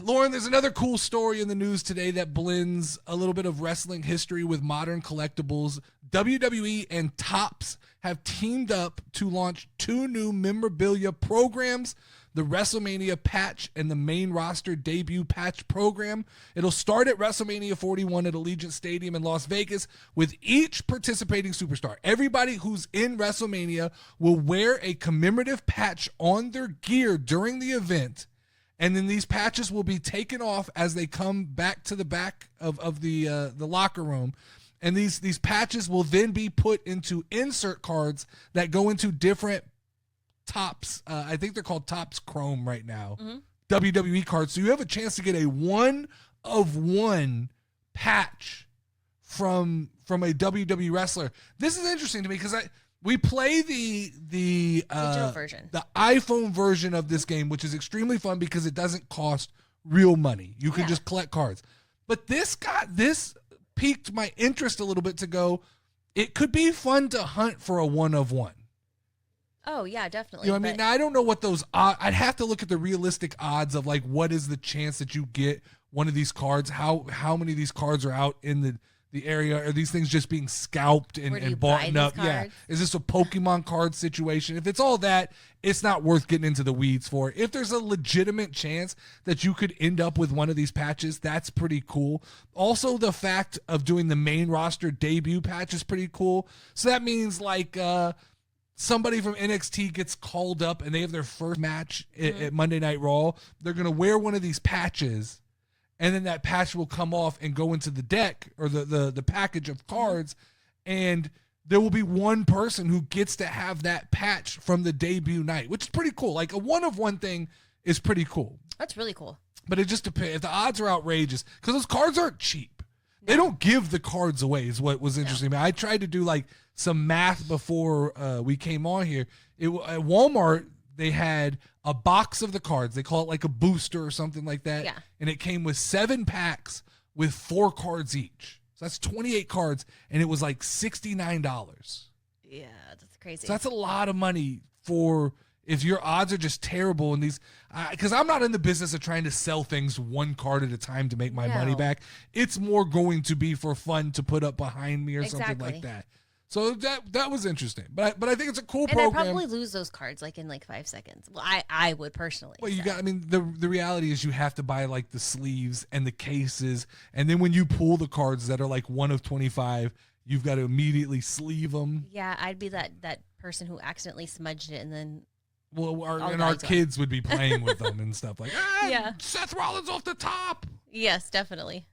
Lauren, there's another cool story in the news today that blends a little bit of wrestling history with modern collectibles. WWE and TOPS have teamed up to launch 2 new memorabilia programs, the WrestleMania patch and the main roster debut patch program. It'll start at WrestleMania 41 at Allegiant Stadium in Las Vegas with each participating superstar. Everybody who's in WrestleMania will wear a commemorative patch on their gear during the event. And then these patches will be taken off as they come back to the back of the locker room. And these patches will then be put into insert cards that go into different TOPS. I think they're called TOPS Chrome right now. WWE E Cards. So you have a chance to get a 1-of-1 patch from a WWE wrestler. This is interesting to me because we play the digital version, the iPhone version of this game, which is extremely fun because it doesn't cost real money. You can just collect cards. But this piqued my interest a little bit to go, it could be fun to hunt for a 1-of-1. Oh, yeah, definitely. You know what I mean? Now, I don't know what those odds, I'd have to look at the realistic odds of like what is the chance that you get one of these cards, how many of these cards are out in the area. Are these things just being scalped and bought up? Yeah. Is this a Pokemon card situation? If it's all that, it's not worth getting into the weeds for. If there's a legitimate chance that you could end up with one of these patches, that's pretty cool. Also, the fact of doing the main roster debut patch is pretty cool. So that means like somebody from NXT gets called up and they have their first match at Monday Night Raw. They're going to wear one of these patches, and then that patch will come off and go into the deck or the package of cards, and there will be one person who gets to have that patch from the debut night, which is pretty cool. Like a 1-of-1 thing is pretty cool. That's really cool. But it just depends. If the odds are outrageous, because those cards aren't cheap. No. They don't give the cards away is what was interesting. No. I tried to do like some math before we came on here. At Walmart, they had a box of the cards. They call it like a booster or something like that. Yeah. And it came with 7 packs with 4 cards each. So that's 28 cards, and it was like $69. Yeah, that's crazy. So that's a lot of money for if your odds are just terrible in these. Because I'm not in the business of trying to sell things 1 card at a time to make my money back. It's more going to be for fun to put up behind me or something like that. So that was interesting, but I think it's a cool program. And I probably lose those cards like in like 5 seconds. Well, I would personally. Well, the reality is you have to buy like the sleeves and the cases, and then when you pull the cards that are like 1 of 25, you've got to immediately sleeve them. Yeah, I'd be that person who accidentally smudged it and then. Well, our kids would be playing with them and stuff like, Seth Rollins off the top. Yes, definitely.